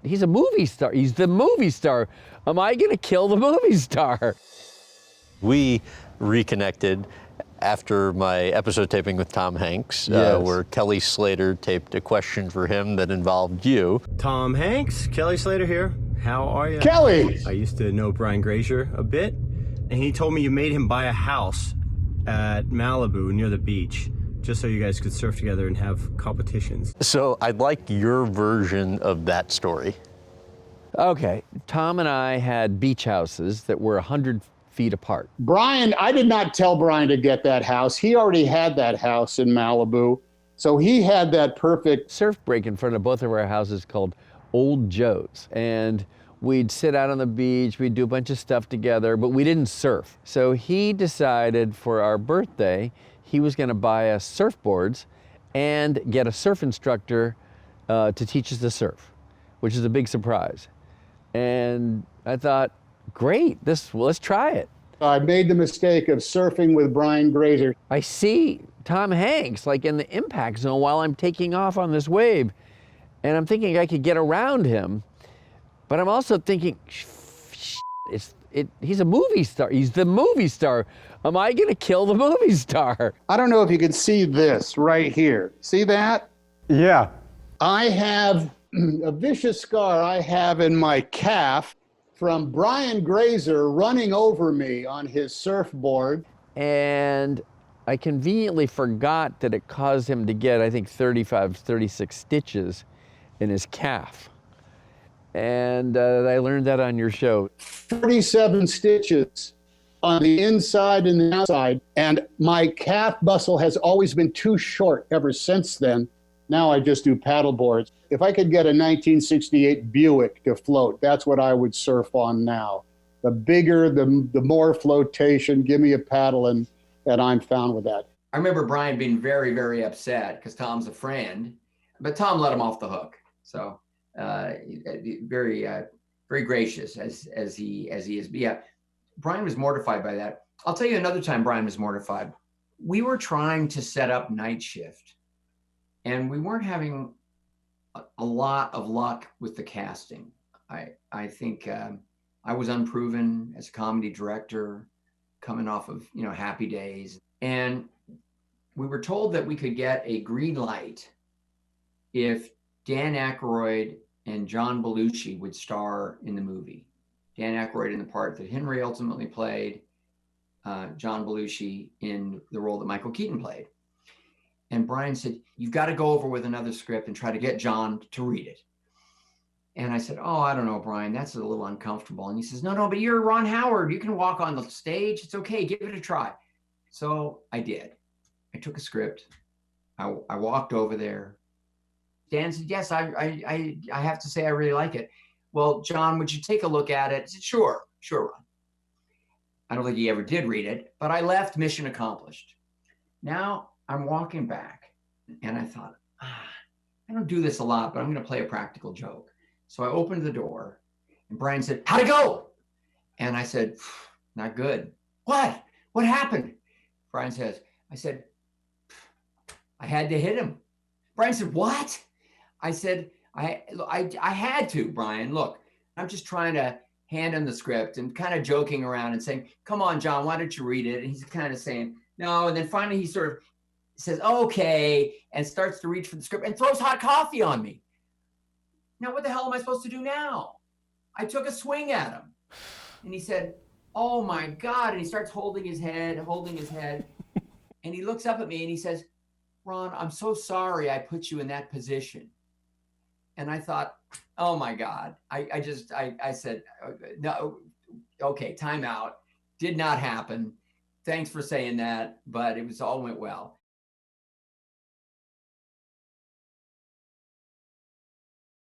He's a movie star. He's the movie star. Am I going to kill the movie star? We reconnected after my episode taping with Tom Hanks, Yes. where Kelly Slater taped a question for him that involved you. Tom Hanks, Kelly Slater here. How are you? Kelly! I used to know Brian Grazer a bit, and he told me you made him buy a house at Malibu near the beach, just so you guys could surf together and have competitions. So I'd like your version of that story. Okay, Tom and I had beach houses that were 100 feet apart. Brian, I did not tell Brian to get that house. He already had that house in Malibu. So he had that perfect Surf break in front of both of our houses called Old Joe's. And we'd sit out on the beach, we'd do a bunch of stuff together, but we didn't surf. So he decided for our birthday, he was gonna buy us surfboards and get a surf instructor to teach us to surf, which is a big surprise. And I thought, great, let's try it. I made the mistake of surfing with Brian Grazer. I see Tom Hanks like in the impact zone while I'm taking off on this wave. And I'm thinking I could get around him, but I'm also thinking, he's a movie star. He's the movie star. Am I gonna kill the movie star? I don't know if you can see this right here. See that? Yeah. I have a vicious scar I have in my calf from Brian Grazer running over me on his surfboard. And I conveniently forgot that it caused him to get, I think, 35, 36 stitches in his calf. And I learned that on your show. 37 stitches on the inside and the outside. And my calf muscle has always been too short ever since then. Now I just do paddle boards. If I could get a 1968 Buick to float, that's what I would surf on now. The bigger, the more flotation, give me a paddle and I'm found with that. I remember Brian being very, very upset because Tom's a friend, but Tom let him off the hook. So very, very gracious as he is. But yeah, Brian was mortified by that. I'll tell you another time Brian was mortified. We were trying to set up night shift and we weren't having a lot of luck with the casting. I think I was unproven as a comedy director coming off of, Happy Days. And we were told that we could get a green light if Dan Aykroyd and John Belushi would star in the movie. Dan Aykroyd in the part that Henry ultimately played, John Belushi in the role that Michael Keaton played. And Brian said, you've got to go over with another script and try to get John to read it. And I said, oh, I don't know, Brian, that's a little uncomfortable. And he says, no, but you're Ron Howard. You can walk on the stage. It's okay. Give it a try. So I did. I took a script. I walked over there. Dan said, yes, I have to say I really like it. Well, John, would you take a look at it? I said, sure, Ron. I don't think he ever did read it, but I left, mission accomplished. Now I'm walking back and I thought, I don't do this a lot, but I'm going to play a practical joke. So I opened the door and Brian said, how'd it go? And I said, not good. What? What happened? Brian says, I said, I had to hit him. Brian said, what? I said, I had to, Brian. Look, I'm just trying to hand him the script and kind of joking around and saying, come on, John, why don't you read it? And he's kind of saying, no. And then finally he sort of says, okay, and starts to reach for the script and throws hot coffee on me. Now, what the hell am I supposed to do now? I took a swing at him. And he said, oh my God. And he starts holding his head. And he looks up at me and he says, Ron, I'm so sorry I put you in that position. And I thought, oh my God. I said, no, okay, time out. Did not happen. Thanks for saying that, but it all went well.